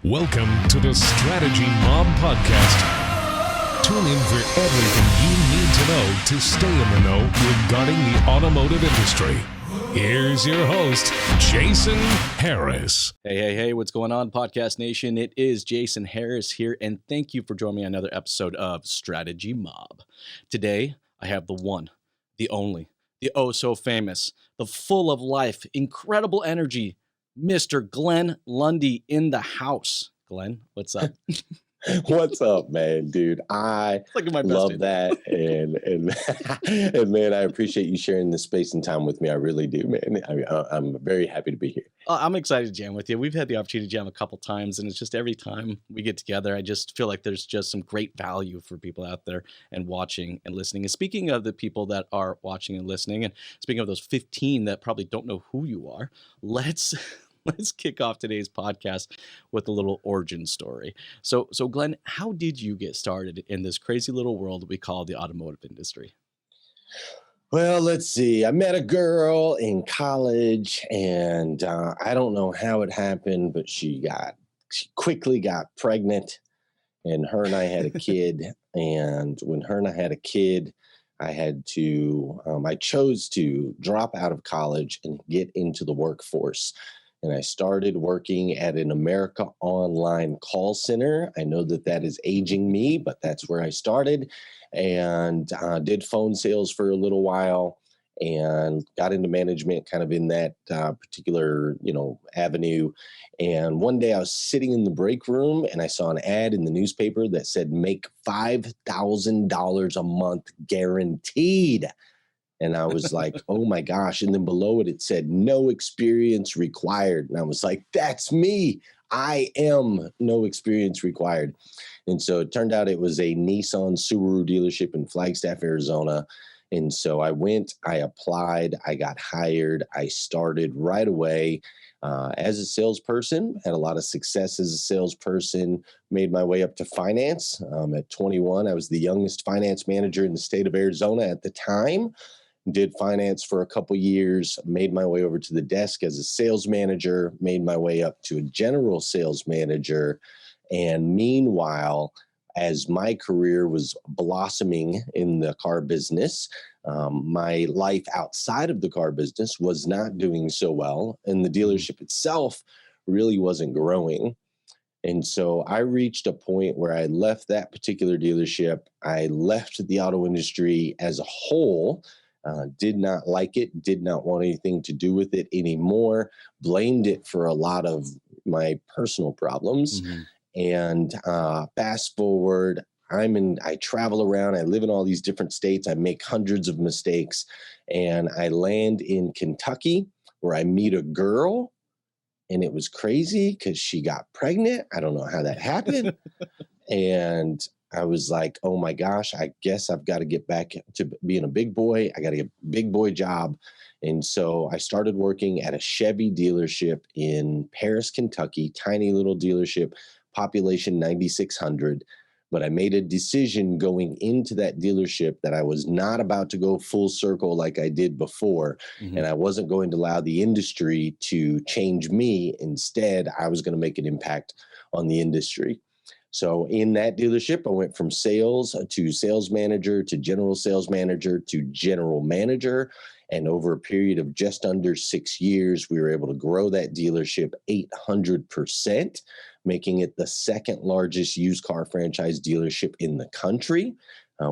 Welcome to the Strategy Mob Podcast. Tune in for everything you need to know to stay in the know regarding the automotive industry. Here's your host, Jason Harris. Hey, what's going on, Podcast Nation? It is Jason Harris here, and thank you for joining me on another episode of Strategy Mob. Today, I have the one, the only, the oh-so-famous, the full of life, incredible energy, Mr. Glenn Lundy in the house. Glenn, what's up? What's up, man, dude? I love that, and man, I appreciate you sharing this space and time with me. I really do, man. I'm very happy to be here. I'm excited to jam with you. We've had the opportunity to jam a couple times, and it's just every time we get together, I just feel like there's just some great value for people out there and watching and listening. And speaking of the people that are watching and listening, and speaking of those 15 that probably don't know who you are, let's kick off today's podcast with a little origin story. So Glenn, how did you get started in this crazy little world we call the automotive industry? Well, let's see. I met a girl in college, and I don't know how it happened, but she quickly got pregnant, and her and I had a kid. And when her and I had a kid, I chose to drop out of college and get into the workforce. And I started working at an America Online call center. I know that is aging me, but that's where I started, and did phone sales for a little while and got into management kind of in that particular, avenue. And one day I was sitting in the break room and I saw an ad in the newspaper that said, make $5,000 a month guaranteed. And I was like, oh my gosh. And then below it said, no experience required. And I was like, that's me. I am no experience required. And so it turned out it was a Nissan Subaru dealership in Flagstaff, Arizona. And so I went, I applied, I got hired. I started right away as a salesperson, had a lot of success as a salesperson, made my way up to finance. At 21, I was the youngest finance manager in the state of Arizona at the time. Did finance for a couple years, made my way over to the desk as a sales manager, made my way up to a general sales manager. And meanwhile, as my career was blossoming in the car business, my life outside of the car business was not doing so well. And the dealership itself really wasn't growing. And so I reached a point where I left that particular dealership. I left the auto industry as a whole. Did not like it, did not want anything to do with it anymore, blamed it for a lot of my personal problems. Mm-hmm. And fast forward, I travel around, I live in all these different states, I make hundreds of mistakes, and I land in Kentucky where I meet a girl, and it was crazy because she got pregnant. I don't know how that happened. And I was like, oh my gosh, I guess I've got to get back to being a big boy. I got to get a big boy job. And so I started working at a Chevy dealership in Paris, Kentucky, tiny little dealership, population 9,600. But I made a decision going into that dealership that I was not about to go full circle like I did before. Mm-hmm. And I wasn't going to allow the industry to change me. Instead, I was going to make an impact on the industry. So in that dealership, I went from sales to sales manager to general sales manager to general manager. And over a period of just under 6 years, we were able to grow that dealership 800%, making it the second largest used car franchise dealership in the country.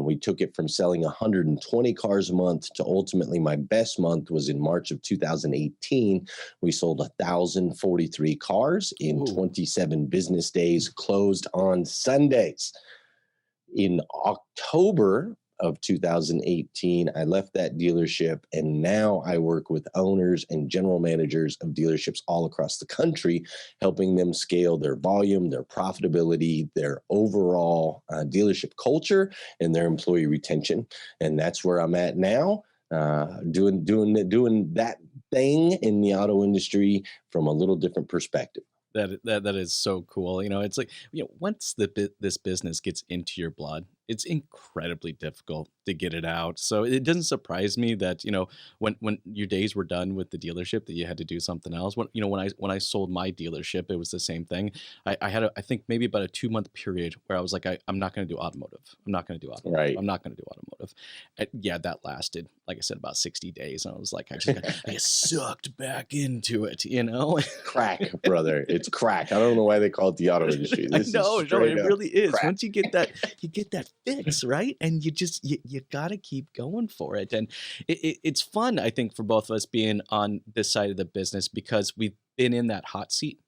We took it from selling 120 cars a month to ultimately my best month was in March of 2018. We sold 1,043 cars in 27 business days, closed on Sundays. In October of 2018, I left that dealership, and now I work with owners and general managers of dealerships all across the country, helping them scale their volume, their profitability, their overall dealership culture, and their employee retention. And that's where I'm at now, doing that thing in the auto industry from a little different perspective. That is so cool. It's like, once this business gets into your blood, it's incredibly difficult to get it out. So it doesn't surprise me that, when your days were done with the dealership that you had to do something else. When I sold my dealership, it was the same thing. I had I think maybe about a 2 month period where I was like, I'm not going to do automotive. I'm not going to do automotive. Right. I'm not going to do automotive. And yeah, that lasted, like I said, about 60 days. And I was like, I get sucked back into it. Crack, brother. It's crack. I don't know why they call it the auto industry. This No, is no, straight it up really is. crack. Once you get that fix, right? And you gotta keep going for it. And it's fun, I think, for both of us being on this side of the business because we've been in that hot seat.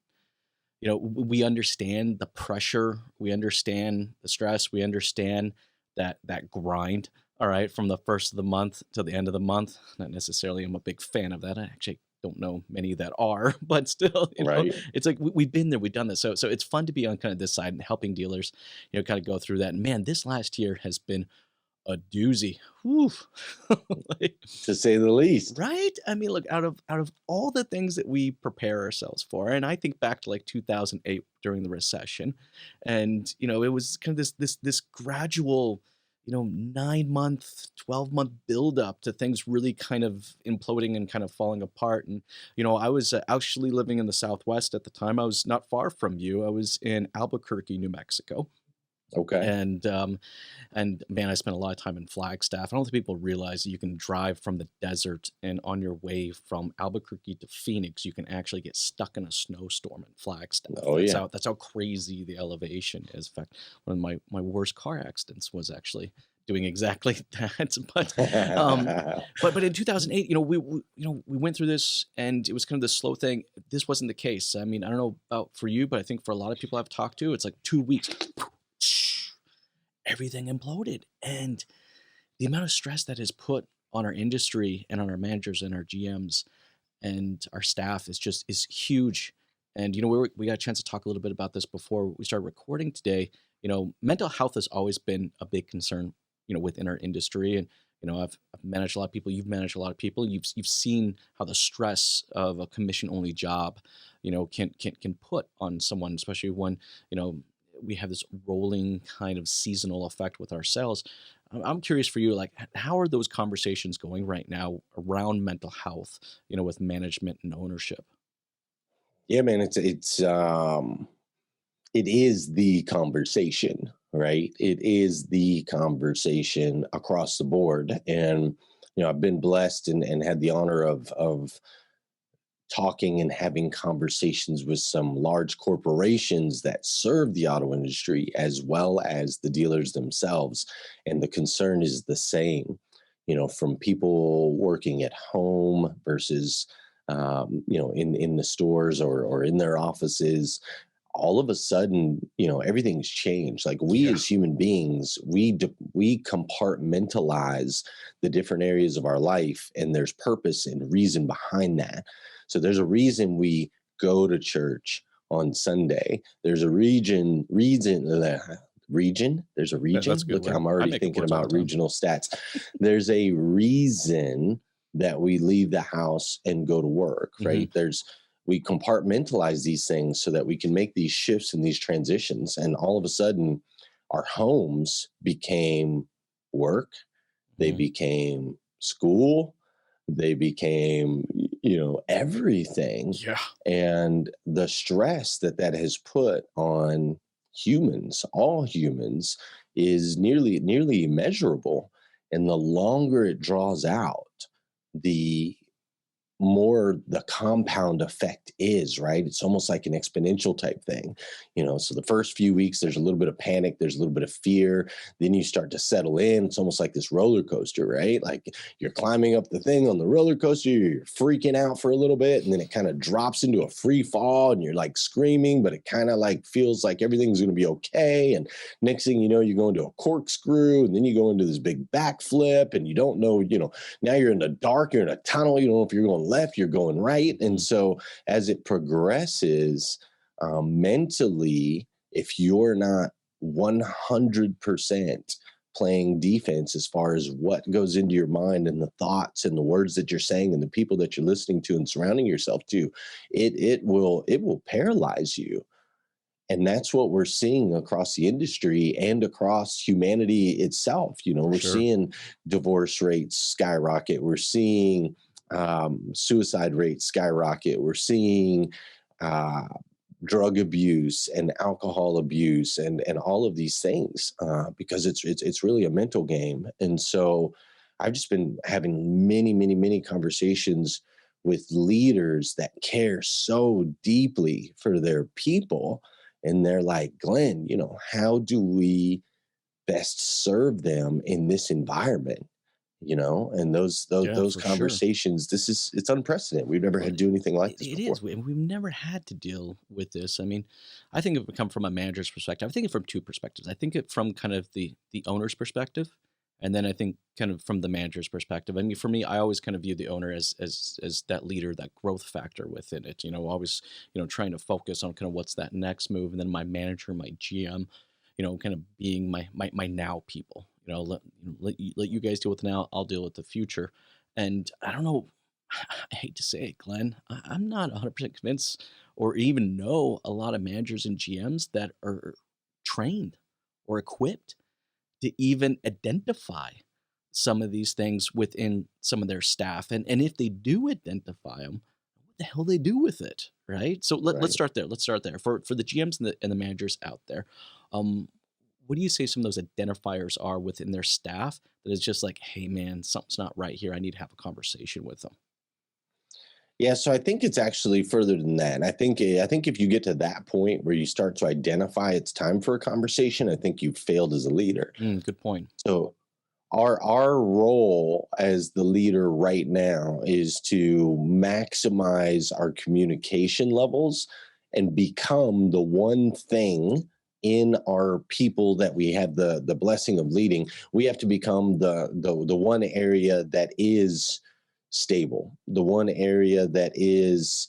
We understand the pressure, we understand the stress, we understand that grind. All right, from the first of the month to the end of the month. Not necessarily, I'm a big fan of that. I actually don't know many that are, but still, Right. it's like we've been there, we've done this. So it's fun to be on kind of this side and helping dealers, kind of go through that. And man, this last year has been a doozy. Whew. Like, To say the least. right? I mean, look, out of all the things that we prepare ourselves for, and I think back to like 2008 during the recession, and it was kind of this gradual, 9 month, 12-month buildup to things really kind of imploding and kind of falling apart. And I was actually living in the Southwest at the time. I was not far from you. I was in Albuquerque, New Mexico. Okay. And man, I spent a lot of time in Flagstaff. I don't think people realize that you can drive from the desert, and on your way from Albuquerque to Phoenix, you can actually get stuck in a snowstorm in Flagstaff. Oh, That's yeah. how crazy the elevation is. In fact, one of my worst car accidents was actually doing exactly that. But in 2008, we went through this, and it was kind of this slow thing. This wasn't the case. I mean, I don't know about for you, but I think for a lot of people I've talked to, it's like 2 weeks. Everything imploded, and the amount of stress that is put on our industry and on our managers and our GMs and our staff is huge. And we got a chance to talk a little bit about this before we started recording today. Mental health has always been a big concern within our industry. And I've managed a lot of people, you've managed a lot of people, you've seen how the stress of a commission only job can put on someone, especially when we have this rolling kind of seasonal effect with our sales. I'm curious for you, like, how are those conversations going right now around mental health, with management and ownership? Yeah, man, it is the conversation, right? It is the conversation across the board. And I've been blessed and had the honor of talking and having conversations with some large corporations that serve the auto industry as well as the dealers themselves. And the concern is the same, from people working at home versus, in the stores or in their offices. All of a sudden, everything's changed. Like we Yeah. as human beings, we compartmentalize the different areas of our life, and there's purpose and reason behind that. So there's a reason we go to church on Sunday. There's a region. There's a That's region. a good Look, word. I'm I already make up thinking words all the about time. regional stats. There's a reason that we leave the house and go to work, right? We compartmentalize these things so that we can make these shifts and these transitions. And all of a sudden, our homes became work, they Mhm. became school, they became, everything. Yeah. And the stress that has put on humans, all humans, is nearly immeasurable. And the longer it draws out, the more the compound effect is, right? It's almost like an exponential type thing. So the first few weeks, there's a little bit of panic, there's a little bit of fear. Then you start to settle in. It's almost like this roller coaster, right? Like you're climbing up the thing on the roller coaster, you're freaking out for a little bit, and then it kind of drops into a free fall, and you're like screaming, but it kind of like feels like everything's going to be okay. And next thing you know, you go into a corkscrew, and then you go into this big backflip, and you don't know, now you're in the dark, you're in a tunnel, you don't know if you're going left, you're going right. And so as it progresses, mentally, if you're not 100% playing defense as far as what goes into your mind and the thoughts and the words that you're saying and the people that you're listening to and surrounding yourself to, it will paralyze you. And that's what we're seeing across the industry and across humanity itself. For We're sure. seeing divorce rates skyrocket. We're seeing suicide rates skyrocket. We're seeing uh, drug abuse and alcohol abuse and all of these things because it's really a mental game. And so I've just been having many conversations with leaders that care so deeply for their people, and they're like, Glenn, how do we best serve them in this environment? And Yeah, those for sure. conversations, it's unprecedented. We've never Well, had to do anything like this it before. is. We've never had to deal with this. I mean, I think it come from a manager's perspective. I think it from two perspectives. I think it from kind of the owner's perspective, and then I think kind of from the manager's perspective. I mean, for me, I always kind of view the owner as that leader, that growth factor within it. Always trying to focus on kind of what's that next move, and then my manager, my GM, kind of being my now people. Let you guys deal with now. I'll deal with the future. And I don't know. I hate to say it, Glenn. I'm not 100% convinced or even know a lot of managers and GMs that are trained or equipped to even identify some of these things within some of their staff. And if they do identify them, what the hell they do with it, right? So let's Right. start there. Let's start there. For the GMs and the managers out there, um, what do you say some of those identifiers are within their staff that is just like, hey, man, something's not right here. I need to have a conversation with them. Yeah, so I think it's actually further than that. And I think if you get to that point where you start to identify it's time for a conversation, I think you've failed as a leader. Good point. So our role as the leader right now is to maximize our communication levels and become the one thing in our people that we have the blessing of leading. We have to become the one area that is stable, the one area that is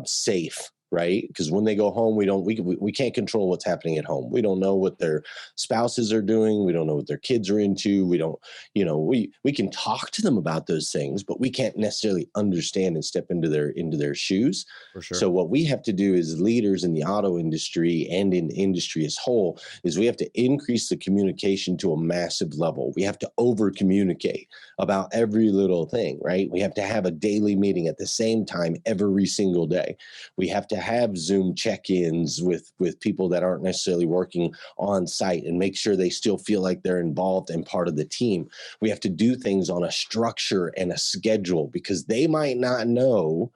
safe, right? Because when they go home, we can't control what's happening at home. We don't know what their spouses are doing. We don't know what their kids are into. We don't, we can talk to them about those things, but we can't necessarily understand and step into their shoes. For sure. So what we have to do as leaders in the auto industry and in the industry as whole is we have to increase the communication to a massive level. We have to over communicate about every little thing, right? We have to have a daily meeting at the same time every single day. We have to have Zoom check-ins with people that aren't necessarily working on site and make sure they still feel like they're involved and part of the team. We have to do things on a structure and a schedule because they might not know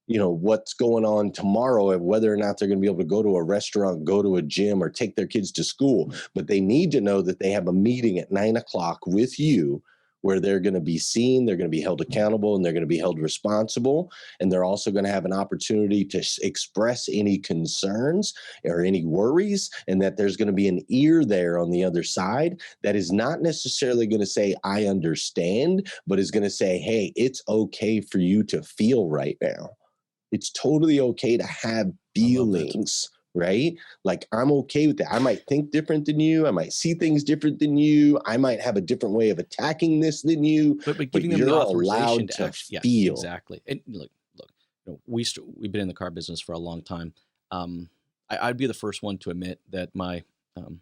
what's going on tomorrow and whether or not they're going to be able to go to a restaurant, go to a gym, or take their kids to school. But they need to know that they have a meeting at 9 o'clock with you where they're going to be seen, they're going to be held accountable, and they're going to be held responsible. And they're also going to have an opportunity to express any concerns or any worries, and that there's going to be an ear there on the other side that is not necessarily going to say, I understand, but is going to say, hey, it's okay for you to feel right now. It's totally okay to have I love that. feelings, right? Like, I'm okay with that. I might think different than you. I might see things different than you. I might have a different way of attacking this than you, But but giving them the you're authorization allowed to to actually, yeah, feel. exactly. And look, we've been in the car business for a long time. I'd be the first one to admit that um,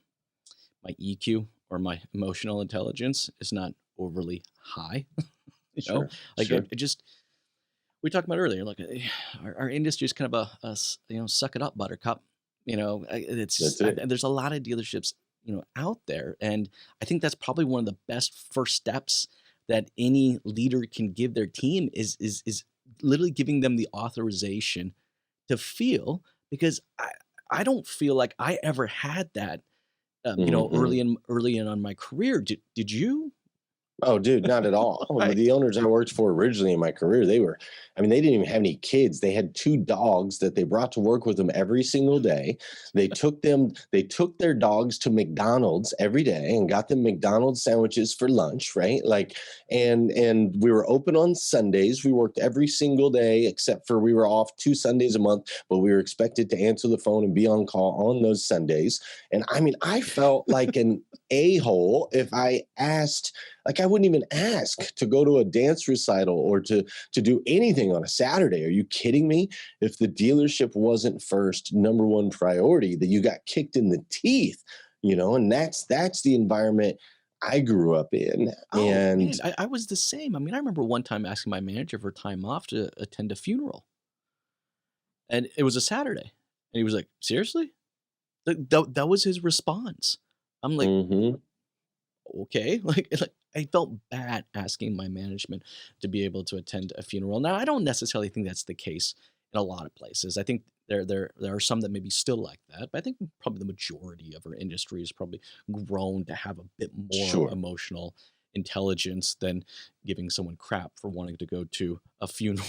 my EQ or my emotional intelligence is not overly high. Sure, Like sure. I just we talked about earlier. Look, our industry is kind of suck it up, buttercup. That's it. There's a lot of dealerships out there, and I think that's probably one of the best first steps that any leader can give their team is literally giving them the authorization to feel, because I don't feel like I ever had that Mhm. early in on my career. Did you? Oh, dude, not at all. Right. The owners I worked for originally in my career, they didn't even have any kids. They had two dogs that they brought to work with them every single day. They took their dogs to McDonald's every day and got them McDonald's sandwiches for lunch, right? Like, and we were open on Sundays. We worked every single day except for we were off 2 Sundays a month, but we were expected to answer the phone and be on call on those Sundays. And I felt like an a-hole if I asked Like I wouldn't even ask to go to a dance recital or to do anything on a Saturday. Are you kidding me? If the dealership wasn't first number one priority, that you got kicked in the teeth, and that's the environment I grew up in. Oh And man, I was the same. I mean, I remember one time asking my manager for time off to attend a funeral, and it was a Saturday, and he was like, "Seriously?" That was his response. I'm like, mhm, okay, like I felt bad asking my management to be able to attend a funeral. Now, I don't necessarily think that's the case in a lot of places. I think there are some that maybe still like that, but I think probably the majority of our industry has probably grown to have a bit more sure. emotional intelligence than giving someone crap for wanting to go to a funeral.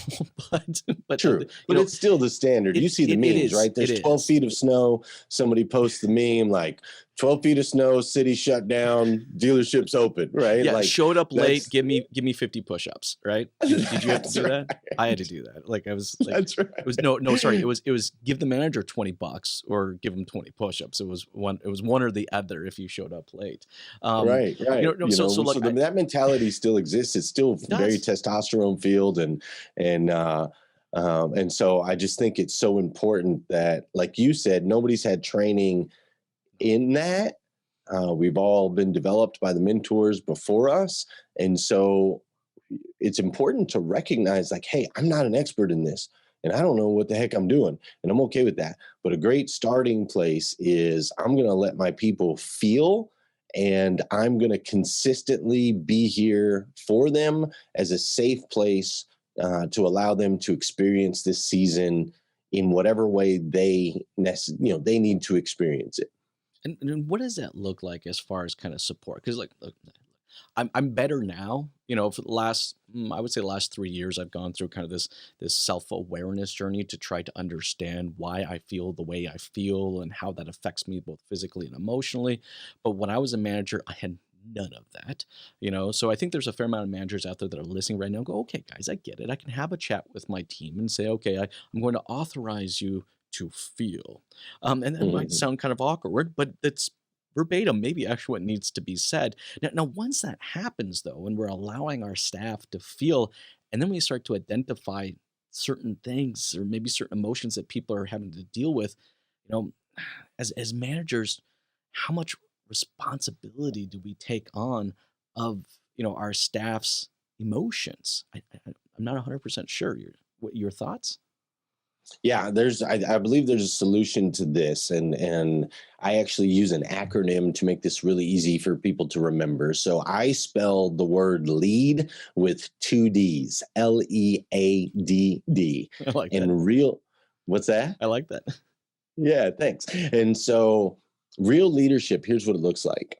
But True, but it's still the standard. You see the it memes, is right? it There's 12 is. feet of snow. Somebody posts the meme like 12 feet of snow, city shut down, dealerships open, right? Yeah, Like showed up late, that's give me 50 push-ups, right? Did you have to that's do that? I had to right. do that. Like I was like That's right. it was no, sorry. It was give the manager $20 or give him 20 push-ups. It was one or the other if you showed up late. Um, Right, right. no, so like That mentality still exists. It's still it very does. testosterone filled, and so I just think it's so important that, like you said, nobody's had training in that. We've all been developed by the mentors before us, and so it's important to recognize, like, hey, I'm not an expert in this, and I don't know what the heck I'm doing, and I'm okay with that. But a great starting place is I'm going to let my people feel, and I'm going to consistently be here for them as a safe place to allow them to experience this season in whatever way they need to experience it. And what does that look like as far as kind of support? Because like, look, I'm better now. For the last, I would say the last 3 years, I've gone through kind of this self awareness journey to try to understand why I feel the way I feel and how that affects me both physically and emotionally. But when I was a manager, I had none of that. So I think there's a fair amount of managers out there that are listening right now. And go, okay, guys, I get it. I can have a chat with my team and say, okay, I'm going to authorize you to feel. And that might Mhm. sound kind of awkward, but it's verbatim, maybe actually what needs to be said. Now, once that happens, though, when we're allowing our staff to feel, and then we start to identify certain things or maybe certain emotions that people are having to deal with, you know, as managers, how much responsibility do we take on of our staff's emotions? I'm not 100% sure. Your thoughts? Yeah, I believe there's a solution to this, and I actually use an acronym to make this really easy for people to remember. So I spelled the word lead with two D's, L-E-A-D-D. I like that. And real, what's that? I like that. Yeah, thanks. And so real leadership, here's what it looks like.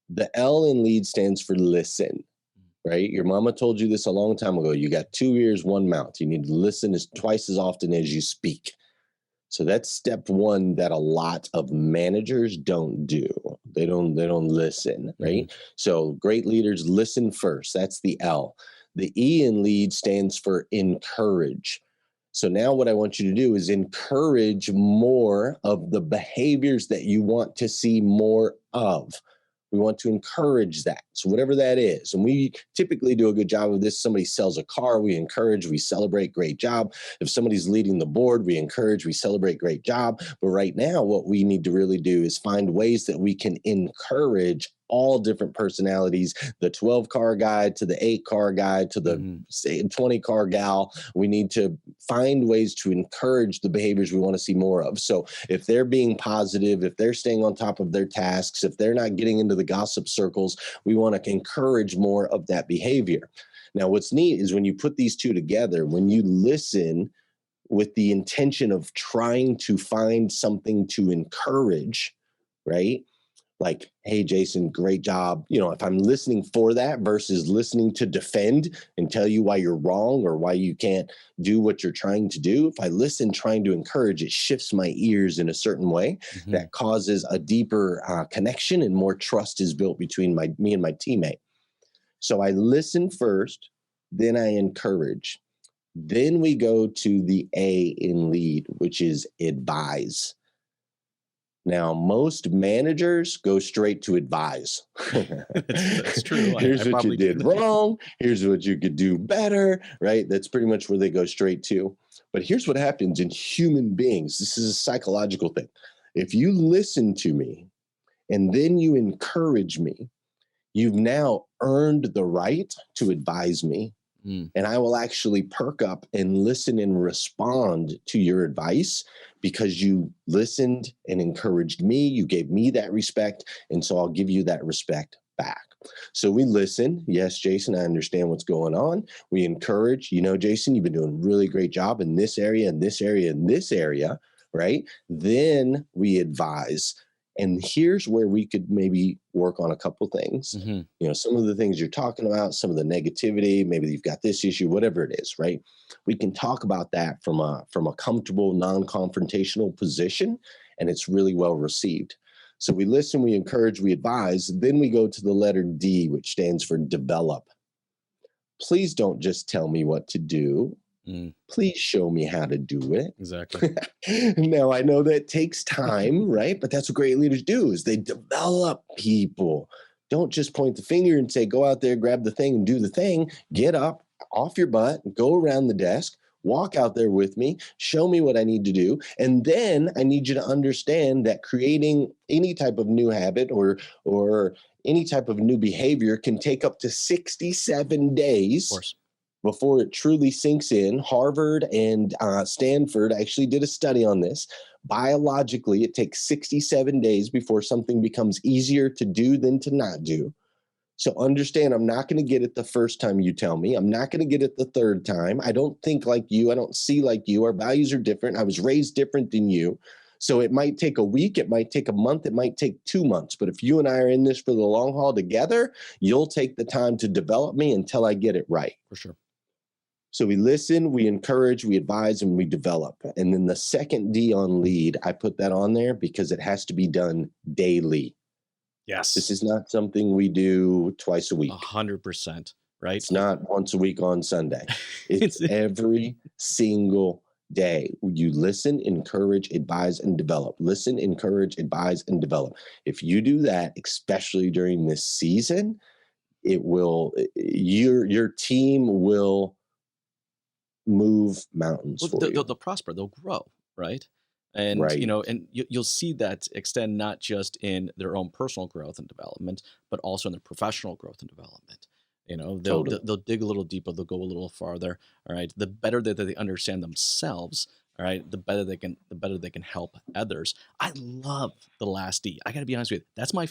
The L in lead stands for listen, right? Your mama told you this a long time ago. You got two ears, one mouth. You need to listen twice as often as you speak. So that's step one that a lot of managers don't do. They don't listen, Mhm. right? So great leaders listen first. That's the L. The E in lead stands for encourage. So now what I want you to do is encourage more of the behaviors that you want to see more of. We want to encourage that. So whatever that is, and we typically do a good job of this. Somebody sells a car, we encourage, we celebrate, great job. If somebody's leading the board, we encourage, we celebrate, great job. But right now, what we need to really do is find ways that we can encourage all different personalities, the 12 car guy to the 8 car guy to the Mhm. 20 car gal. We need to find ways to encourage the behaviors we want to see more of. So if they're being positive, if they're staying on top of their tasks, if they're not getting into the gossip circles, we want to encourage more of that behavior. Now, what's neat is when you put these two together, when you listen with the intention of trying to find something to encourage, right? Like, hey, Jason, great job. If I'm listening for that versus listening to defend and tell you why you're wrong or why you can't do what you're trying to do, if I listen trying to encourage, it shifts my ears in a certain way Mhm. that causes a deeper connection and more trust is built between me and my teammate. So I listen first, then I encourage. Then we go to the A in lead, which is advise. Now, most managers go straight to advise. That's true. I Here's what you probably did did. wrong. Here's what you could do better, right? That's pretty much where they go straight to. But here's what happens in human beings. This is a psychological thing. If you listen to me and then you encourage me, you've now earned the right to advise me. And I will actually perk up and listen and respond to your advice because you listened and encouraged me. You gave me that respect. And so I'll give you that respect back. So we listen. Yes, Jason, I understand what's going on. We encourage, Jason, you've been doing a really great job in this area, in this area, in this area, right? Then we advise. And here's where we could maybe work on a couple things. Some of the things you're talking about, some of the negativity, maybe you've got this issue, whatever it is, right? We can talk about that from a comfortable, non-confrontational position, and it's really well received. So we listen, we encourage, we advise. Then we go to the letter D, which stands for develop. Please don't just tell me what to do. Please show me how to do it. Exactly. Now, I know that takes time, right? But that's what great leaders do is they develop people. Don't just point the finger and say, go out there, grab the thing and do the thing. Get up off your butt, go around the desk, walk out there with me, show me what I need to do. And then I need you to understand that creating any type of new habit or any type of new behavior can take up to 67 days. Of course. Before it truly sinks in. Harvard and Stanford actually did a study on this. Biologically, it takes 67 days before something becomes easier to do than to not do. So understand, I'm not going to get it the first time you tell me. I'm not going to get it the third time. I don't think like you. I don't see like you. Our values are different. I was raised different than you. So it might take a week, it might take a month, it might take 2 months. But if you and I are in this for the long haul together, you'll take the time to develop me until I get it right. For sure. So we listen, we encourage, we advise, and we develop. And then the second D on lead, I put that on there because it has to be done daily. Yes. This is not something we do twice a week. 100%, right? It's not once a week on Sunday. It's every single day. You listen, encourage, advise, and develop. Listen, encourage, advise, and develop. If you do that, especially during this season, it will, your team will move mountains for you. They'll prosper, they'll grow, right? And Right. and you'll see that extend not just in their own personal growth and development, but also in their professional growth and development. Totally. They'll dig a little deeper, they'll go a little farther. All right, the better that they understand themselves, all right, the better they can help others. I love the last D. I got to be honest with you, that's my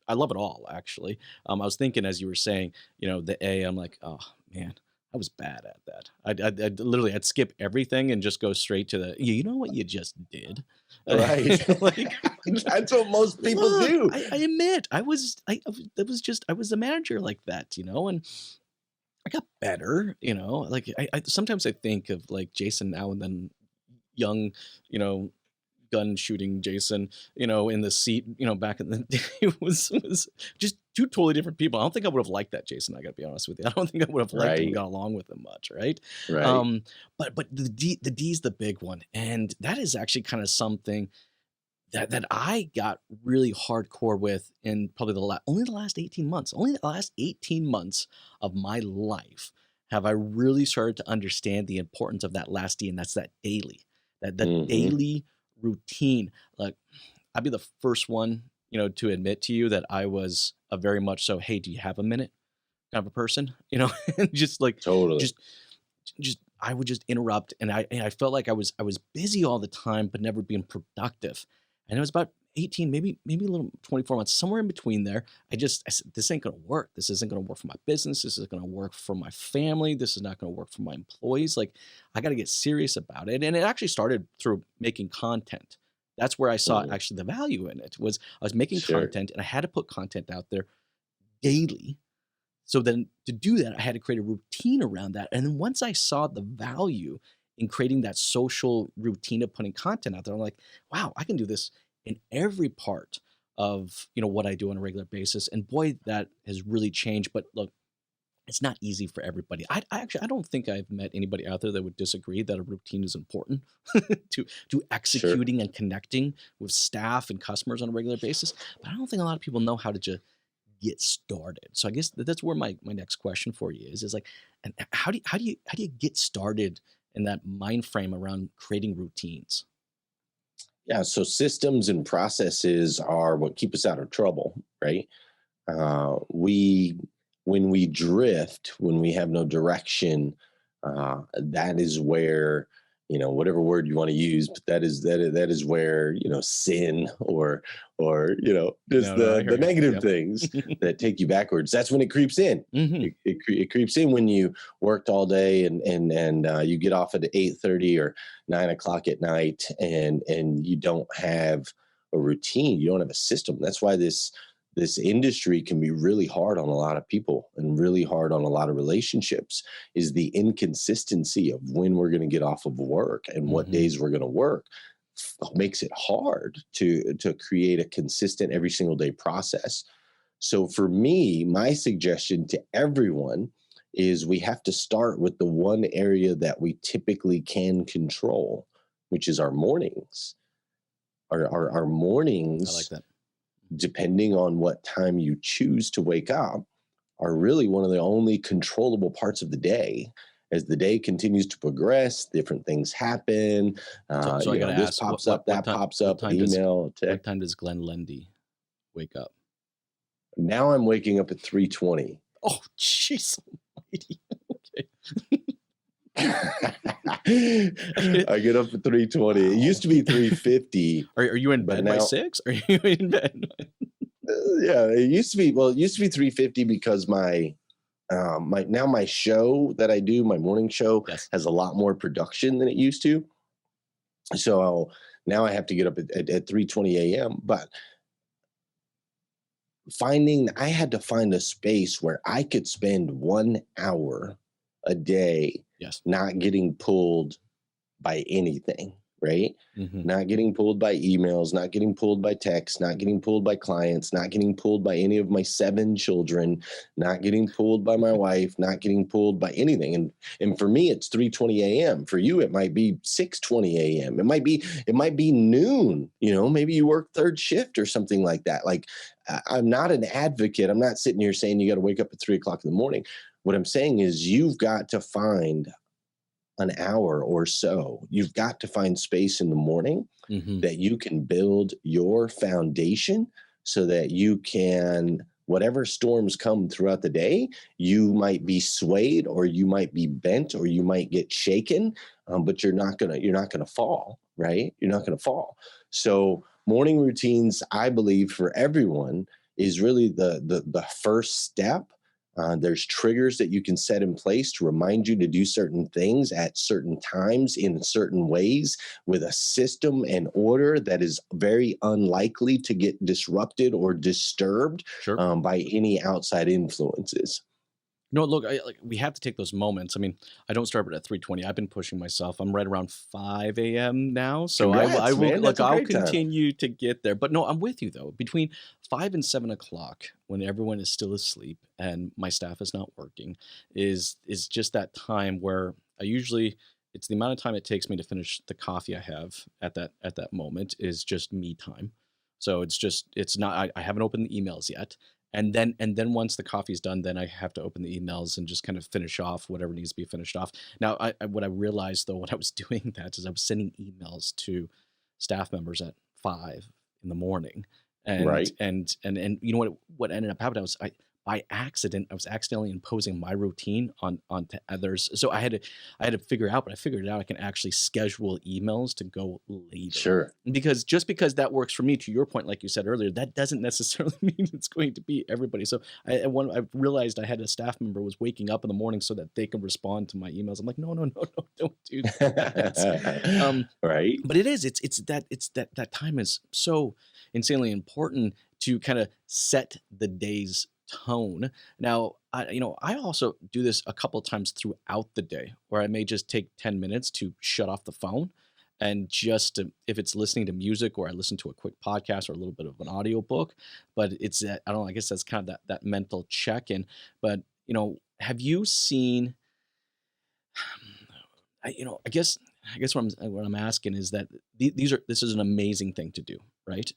I love it all actually. I was thinking as you were saying, the A. I'm like, oh man, I was bad at that. I'd literally I'd skip everything and just go straight to the. You know what you just did, Right. like, That's what most people look, do. I admit I was a manager like that, and I got better, like I sometimes I think of like Jason now and then young, gun shooting Jason, in the seat, back in the day was just two totally different people. I don't think I would have liked that Jason. I got to be honest with you. I don't think I would have liked him and Right. got along with him much, right? Right. But the D's the big one, and that is actually kind of something that I got really hardcore with in probably only the last 18 months. Only the last 18 months of my life have I really started to understand the importance of that last D, and that's that daily, that Mhm. daily routine. Like I'd be the first one, to admit to you that I was a very much so, hey, do you have a minute kind of a person, and just like Totally. just I would just interrupt, and I felt like I was busy all the time, but never being productive. And it was about 18, maybe a little 24 months, somewhere in between there. I said, this ain't gonna work. This isn't gonna work for my business. This isn't gonna work for my family. This is not gonna work for my employees. Like I got to get serious about it. And it actually started through making content. That's where I saw Mhm. actually the value in it. Was I was making Sure. content, and I had to put content out there daily. So then to do that, I had to create a routine around that. And then once I saw the value in creating that social routine of putting content out there, I'm like, wow, I can do this in every part of what I do on a regular basis. And boy, that has really changed. But look, it's not easy for everybody. I don't think I've met anybody out there that would disagree that a routine is important to Sure. executing and connecting with staff and customers on a regular basis. But I don't think a lot of people know how to just get started. So I guess that's where my next question for you is like, and how do you get started in that mind frame around creating routines? Yeah. So systems and processes are what keep us out of trouble, right? We when we drift, when we have no direction, that is where, whatever word you want to use, but that is where, sin or just No, no, I the hear you. negative Yep. things that take you backwards. That's when it creeps in. Hmm. It creeps in when you worked all day and you get off at 8:30 or 9 o'clock at night, and you don't have a routine. You don't have a system. That's why this industry can be really hard on a lot of people and really hard on a lot of relationships, is the inconsistency of when we're going to get off of work and what Hmm. days we're going to work. Makes it hard to create a consistent every single day process. So for me, my suggestion to everyone is we have to start with the one area that we typically can control, which is our mornings. Our I like mornings, that. depending on what time you choose to wake up, are really one of the only controllable parts of the day. As the day continues to progress, different things happen. So I got to This ask, pops up, that pops up, email, what text. time does Glenn Lundy wake up? Now I'm waking up at 3:20. Oh, jeez almighty. Okay. I get up at 3:20. It Wow. used to be 3:50, Are you in but bed by now, 6? Are you in bed? yeah, it used to be 3:50 because my show that I do, my morning show, Yes. has a lot more production than it used to. So now I have to get up at 3:20 a.m. But I had to find a space where I could spend 1 hour a day Yes. not getting pulled by anything, right? Hmm. Not getting pulled by emails, not getting pulled by texts, not getting pulled by clients, not getting pulled by any of my 7 children, not getting pulled by my wife, not getting pulled by anything. And for me, it's 3:20 a.m. For you, it might be 6:20 a.m. It might be noon. Maybe you work third shift or something like that. Like, I'm not an advocate. I'm not sitting here saying you got to wake up at 3 o'clock in the morning. What I'm saying is you've got to find an hour or so. You've got to find space in the morning Hmm. that you can build your foundation so that you can, whatever storms come throughout the day, you might be swayed or you might be bent or you might get shaken, but you're not gonna fall, right? You're not gonna fall. So morning routines, I believe, for everyone is really the first step. There's triggers that you can set in place to remind you to do certain things at certain times in certain ways with a system and order that is very unlikely to get disrupted or disturbed Sure. by any outside influences. No, look, we have to take those moments. I mean, I don't start at 3:20. I've been pushing myself. I'm right around 5 a.m. now, so I Congrats, will man. look. That's a I'll great time. continue to get there. But no, I'm with you though. Between 5 and 7 o'clock, when everyone is still asleep and my staff is not working, is just that time where I usually it's the amount of time it takes me to finish the coffee I have at that moment is just me time. So it's not I haven't opened the emails yet, and then once the coffee's done, then I have to open the emails and just kind of finish off whatever needs to be finished off. Now, what I realized though when I was doing that is I was sending emails to staff members at 5 in the morning, and Right. you know what ended up happening? By accident I was accidentally imposing my routine onto others. So I had to figure out, but I figured it out. I can actually schedule emails to go later Sure. because just because that works for me, to your point, like you said earlier, that doesn't necessarily mean it's going to be everybody. So I realized I had a staff member was waking up in the morning so that they could respond to my emails. I'm like, no, no, no, no, don't do that. Right. But it's that time is so insanely important to kind of set the day's tone. Now, I also do this a couple of times throughout the day where I may just take 10 minutes to shut off the phone and just if it's listening to music or I listen to a quick podcast or a little bit of an audio book, but it's I don't know, I guess that's kind of that mental check in. But have you seen, I guess what I'm asking is that this is an amazing thing to do, right?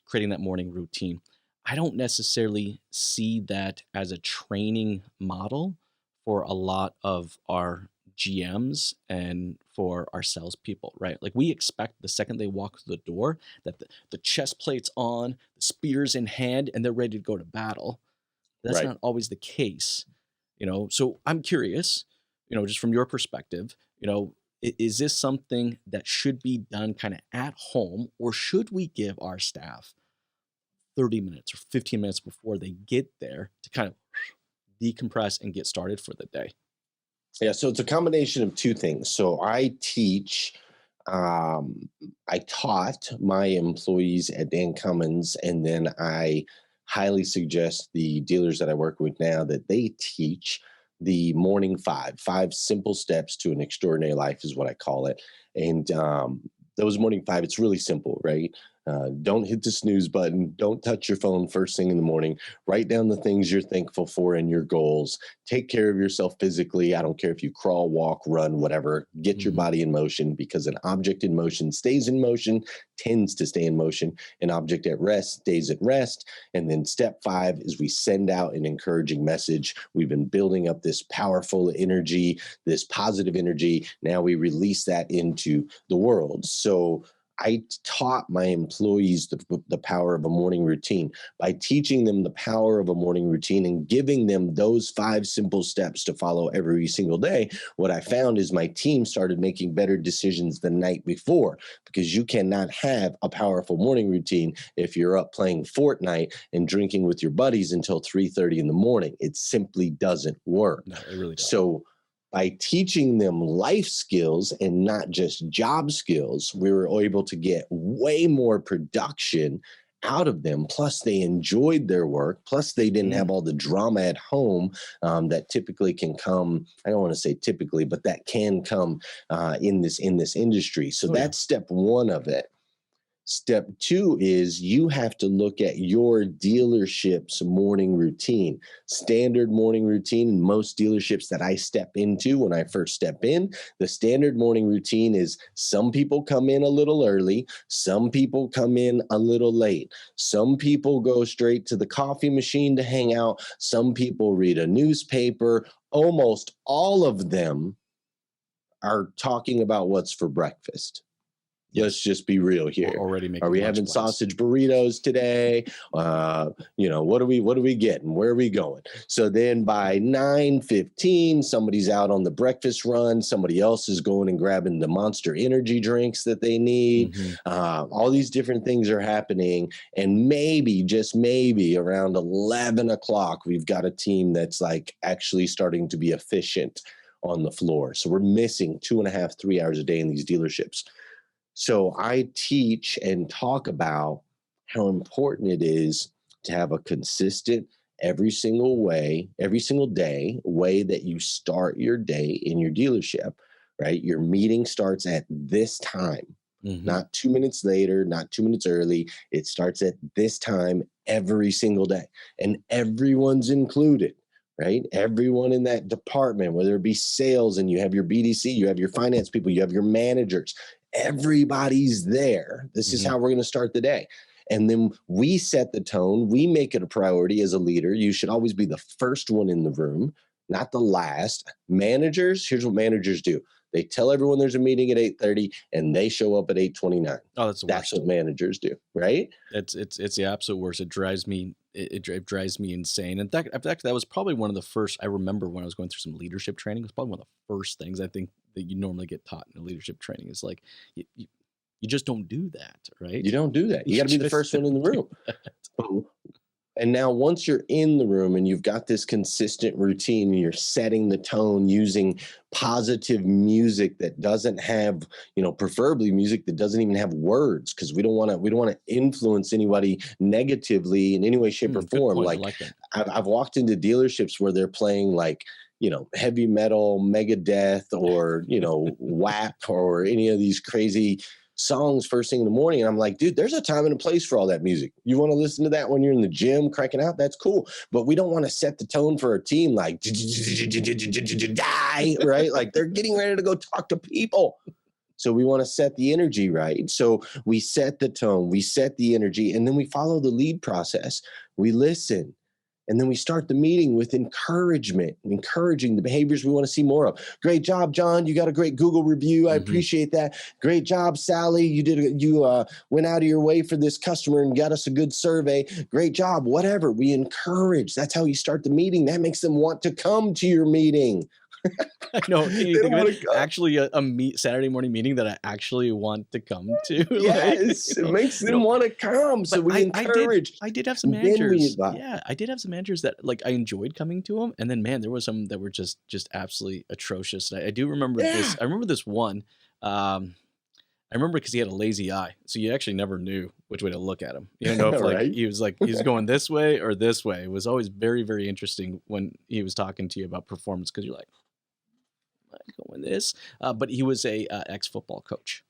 Creating that morning routine. I don't necessarily see that as a training model for a lot of our GMs and for our salespeople, right? Like we expect the second they walk through the door that the chest plate's on, the spear's in hand, and they're ready to go to battle. That's Right. not always the case, So I'm curious, just from your perspective, is this something that should be done kind of at home, or should we give our staff 30 minutes or 15 minutes before they get there to kind of decompress and get started for the day? Yeah, so it's a combination of two things. So um, I taught my employees at Dan Cummins, and then I highly suggest the dealers that I work with now that they teach the morning five simple steps to an extraordinary life is what I call it. And those morning five, it's really simple, right? Don't hit the snooze button. Don't touch your phone first thing in the morning. Write down the things you're thankful for and your goals. Take care of yourself physically. I don't care if you crawl, walk, run, whatever. Get your Mhm. body in motion, because an object in motion stays in motion, tends to stay in motion. An object at rest stays at rest. And then step 5 is we send out an encouraging message. We've been building up this powerful energy, this positive energy. Now we release that into the world. So I taught my employees the power of a morning routine by teaching them the power of a morning routine and giving them those 5 simple steps to follow every single day. What I found is my team started making better decisions the night before, because you cannot have a powerful morning routine if you're up playing Fortnite and drinking with your buddies until 3:30 in the morning. It simply doesn't work. No, it really doesn't. So by teaching them life skills and not just job skills, we were able to get way more production out of them. Plus, they enjoyed their work. Plus, they didn't have all the drama at home that typically can come. I don't want to say typically, but that can come in this industry. So Oh, yeah. that's step 1 of it. Step 2 is you have to look at your dealership's morning routine. Standard morning routine in most dealerships that I step into when I first step in, the standard morning routine is some people come in a little early, some people come in a little late. Some people go straight to the coffee machine to hang out, some people read a newspaper. Almost all of them are talking about what's for breakfast. Let's just be real We're here. already making Are we lunch having plans. sausage burritos today? What are we getting? Where are we going? So then by 9:15, somebody's out on the breakfast run. Somebody else is going and grabbing the Monster energy drinks that they need. Mhm. All these different things are happening. And maybe, just maybe around 11 o'clock, we've got a team that's like actually starting to be efficient on the floor. So we're missing 2.5, 3 hours a day in these dealerships. So I teach and talk about how important it is to have a consistent every single day way that you start your day in your dealership, right? Your meeting starts at this time, Mhm. not 2 minutes later, not 2 minutes early. It starts at this time every single day, and everyone's included. Right? Everyone in that department, whether it be sales and you have your BDC, you have your finance people, you have your managers, everybody's there. This is Mhm. how we're going to start the day. And then we set the tone. We make it a priority as a leader. You should always be the first one in the room, not the last. Managers, here's what managers do. They tell everyone there's a meeting at 8:30 and they show up at 8:29. Oh, that's the That's worst. what managers do, right? It's the absolute worst. It drives me it drives me insane. In fact, that was probably one of the first. I remember when I was going through some leadership training. It was probably one of the first things I think that you normally get taught in a leadership training. Is like you just don't do that, right? You don't do that. You got to be the just first one in the don't do room. that. And now once you're in the room and you've got this consistent routine and you're setting the tone using positive music that doesn't have, preferably music that doesn't even have words, because we don't want to influence anybody negatively in any way, shape, or Good form. point. I Like like that. I've walked into dealerships where they're playing like, heavy metal, Megadeth, or, WAP, or any of these crazy songs first thing in the morning. And I'm like, dude, there's a time and a place for all that music. You want to listen to that when you're in the gym cranking out? That's cool. But we don't want to set the tone for a team like die, right? Like they're getting ready to go talk to people. So we want to set the energy right. So we set the tone, we set the energy, and then we follow the lead process. We listen. And then we start the meeting with encouragement, encouraging the behaviors we want to see more of. Great job, John. You got a great Google review. I appreciate that. Great job, Sally. You went out of your way for this customer and got us a good survey. Great job. Whatever. We encourage. That's how you start the meeting. That makes them want to come to your meeting. I know. Can you think of it? Actually, a Saturday morning meeting that I actually want to come to. Yes, it makes them want to come. So we encourage. I did have some managers. I did have some managers that like I enjoyed coming to them, and then man, there was some that were just absolutely atrocious. I do remember this. I remember this one. I remember because he had a lazy eye, so you actually never knew which way to look at him. You know, if like he's going this way or this way. It was always very, very interesting when he was talking to you about performance because you're like, going this, but he was a ex-football coach,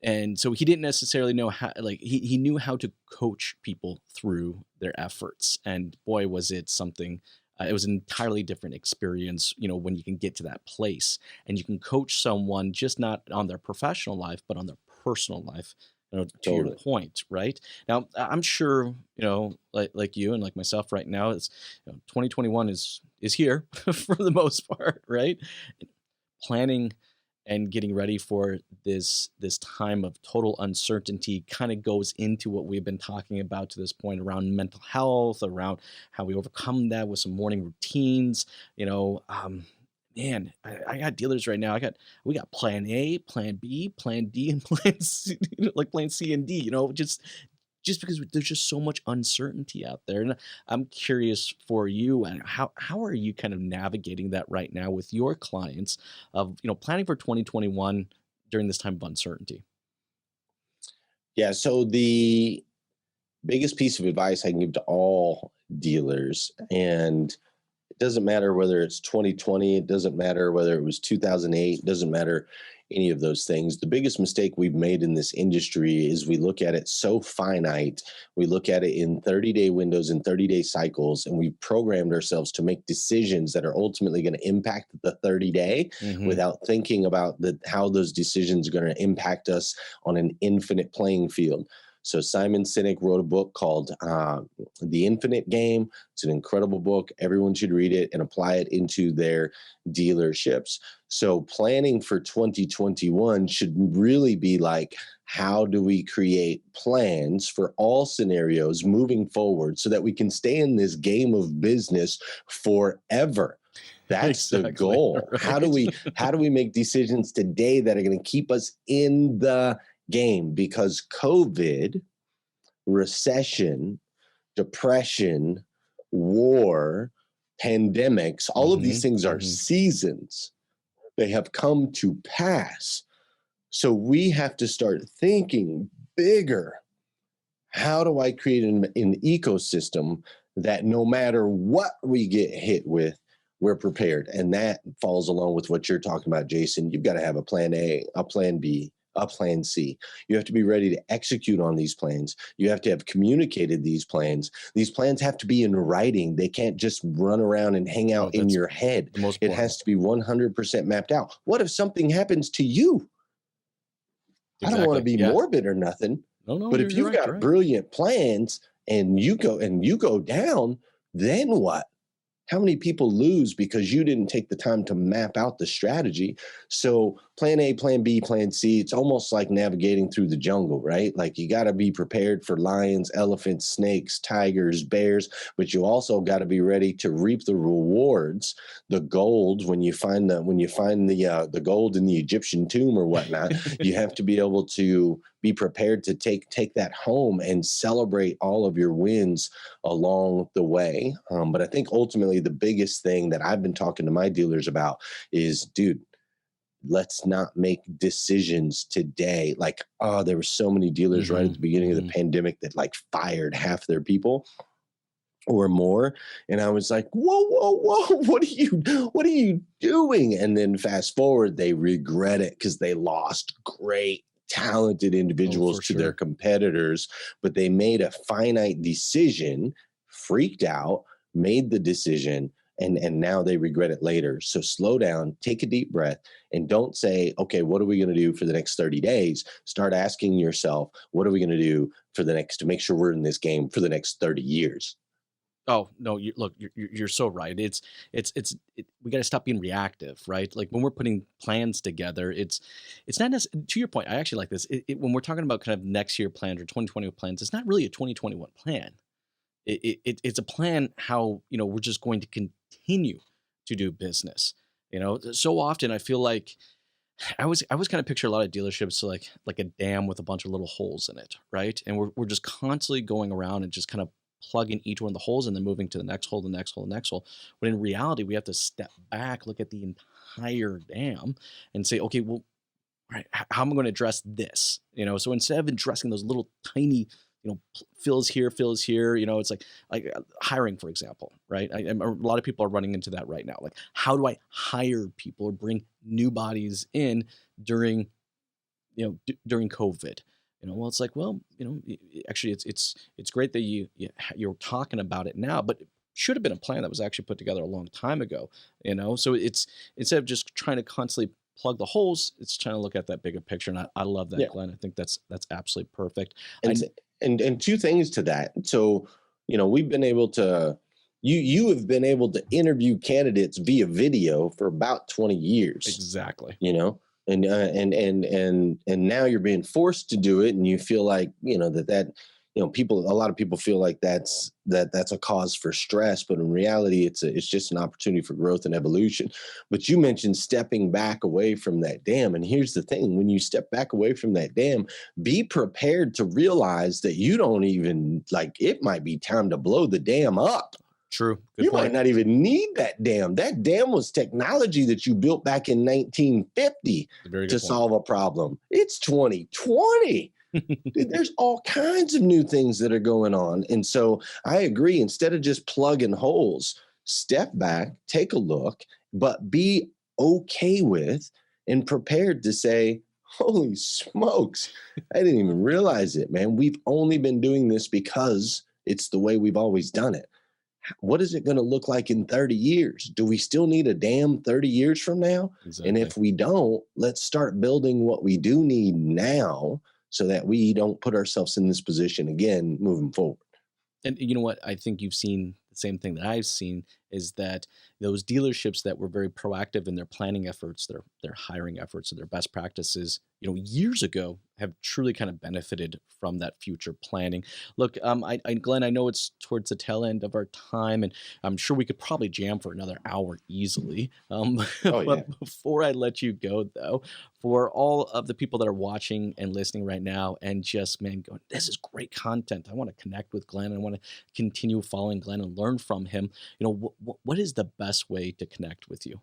and so he didn't necessarily know how. Like he knew how to coach people through their efforts, and boy, was it something. It was an entirely different experience, you know, when you can get to that place and you can coach someone just not on their professional life, but on their personal life. You know, to your point, right? Now, I'm sure, you know, like you and like myself right now, it's 2021 is here for the most part, right? Planning and getting ready for this time of total uncertainty kind of goes into what we've been talking about to this point around mental health, around how we overcome that with some morning routines. You know, man, I got dealers right now. We got plan A, plan B, plan D, and plan C, like plan C and D. You know, just because there's just so much uncertainty out there. And I'm curious for you, and how are you kind of navigating that right now with your clients of, you know, planning for 2021 during this time of uncertainty? Yeah. So the biggest piece of advice I can give to all dealers, and it doesn't matter whether it's 2020, it doesn't matter whether it was 2008, it doesn't matter any of those things. The biggest mistake we've made in this industry is we look at it so finite. We look at it in 30-day windows and 30-day cycles, and we've programmed ourselves to make decisions that are ultimately going to impact the 30-day without thinking about how those decisions are going to impact us on an infinite playing field. So Simon Sinek wrote a book called The Infinite Game. It's an incredible book. Everyone should read it and apply it into their dealerships. So planning for 2021 should really be like, how do we create plans for all scenarios moving forward so that we can stay in this game of business forever? That's the goal. Right. How do we make decisions today that are going to keep us in the game? Because COVID, recession, depression, war, pandemics, all of these things are seasons. They have come to pass. So we have to start thinking bigger. How do I create an ecosystem that no matter what we get hit with, we're prepared? And that falls along with what you're talking about, Jason. You've got to have a plan A, a plan B, a plan C. You have to be ready to execute on these plans. You have to have communicated these plans. These plans have to be in writing. They can't just run around and hang out in your head. It has to be 100% mapped out. What if something happens to you? Exactly. I don't want to be morbid or nothing. No, but if you've got brilliant plans and you go down, then what? How many people lose because you didn't take the time to map out the strategy? So plan A, plan B, plan C, it's almost like navigating through the jungle, right? Like you got to be prepared for lions, elephants, snakes, tigers, bears, but you also got to be ready to reap the rewards, the gold. When you find the gold in the Egyptian tomb or whatnot, you have to be able to be prepared to take that home and celebrate all of your wins along the way. But I think ultimately the biggest thing that I've been talking to my dealers about is, dude, let's not make decisions today. Like, there were so many dealers right at the beginning of the pandemic that like fired half their people or more. And I was like, whoa, what are you doing? And then fast forward, they regret it because they lost great talented individuals to their competitors, but they made a finite decision, freaked out, made the decision, and now they regret it later. So slow down, take a deep breath, and don't say, okay, what are we going to do for the next 30 days? Start asking yourself, what are we going to do to make sure we're in this game for the next 30 years? Oh no! You're so right. We got to stop being reactive, right? Like when we're putting plans together, it's not necessarily, to your point. I actually like this. When we're talking about kind of next year plans or 2020 plans, it's not really a 2021 plan. It's a plan how we're just going to continue to do business. So often I feel like I was kind of picture a lot of dealerships like a dam with a bunch of little holes in it, right? And we're just constantly going around and just kind of plugging each one of the holes and then moving to the next hole, the next hole, the next hole. But in reality, we have to step back, look at the entire dam, and say, okay, well, all right, how am I going to address this? So instead of addressing those little tiny fills here, it's like hiring, for example, right? A lot of people are running into that right now. Like, how do I hire people or bring new bodies in during COVID? Well, it's like, well, actually, it's great that you're talking about it now, but it should have been a plan that was actually put together a long time ago. So it's instead of just trying to constantly plug the holes, it's trying to look at that bigger picture. And I love that, Glenn. I think that's absolutely perfect. And two things to that. So, we've been able to, you have been able to interview candidates via video for about 20 years. Exactly. And now you're being forced to do it, and you feel like, a lot of people feel like that's a cause for stress, but in reality, it's just an opportunity for growth and evolution. But you mentioned stepping back away from that dam. And here's the thing, when you step back away from that dam, be prepared to realize that you don't even it might be time to blow the dam up. True. Good point. Might not even need that dam. That dam was technology that you built back in 1950 to solve a problem. It's 2020. Dude, there's all kinds of new things that are going on. And so I agree. Instead of just plugging holes, step back, take a look, but be okay with and prepared to say, holy smokes, I didn't even realize it, man. We've only been doing this because it's the way we've always done it. What is it going to look like in 30 years? Do we still need a dam 30 years from now? Exactly. And if we don't, let's start building what we do need now so that we don't put ourselves in this position again moving forward. And you know what? I think you've seen the same thing that I've seen, is that those dealerships that were very proactive in their planning efforts, their hiring efforts, and their best practices, years ago, have truly kind of benefited from that future planning. Look, Glenn, I know it's towards the tail end of our time, and I'm sure we could probably jam for another hour easily. But before I let you go, though, for all of the people that are watching and listening right now, and just, man, going, this is great content. I want to connect with Glenn. I want to continue following Glenn and learn from him. What is the best way to connect with you?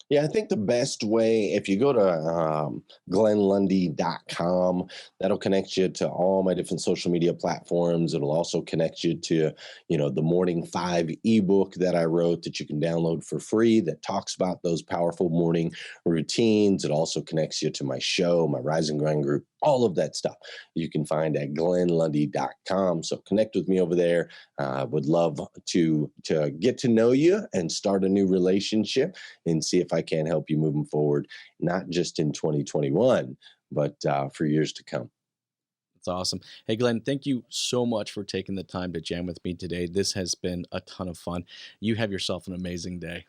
Yeah, I think the best way, if you go to GlennLundy.com, that'll connect you to all my different social media platforms. It'll also connect you to, the Morning 5 ebook that I wrote that you can download for free that talks about those powerful morning routines. It also connects you to my show, my Rise and Grind group, all of that stuff you can find at GlennLundy.com. So connect with me over there. Would love to get to know you and start a new relationship and see if I can help you moving forward, not just in 2021, but for years to come. That's awesome. Hey, Glenn, thank you so much for taking the time to jam with me today. This has been a ton of fun. You have yourself an amazing day.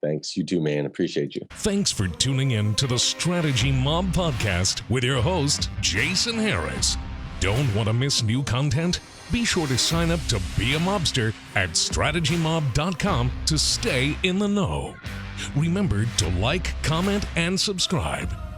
Thanks. You too, man. Appreciate you. Thanks for tuning in to the Strategy Mob Podcast with your host, Jason Harris. Don't want to miss new content? Be sure to sign up to be a mobster at strategymob.com to stay in the know. Remember to like, comment, and subscribe.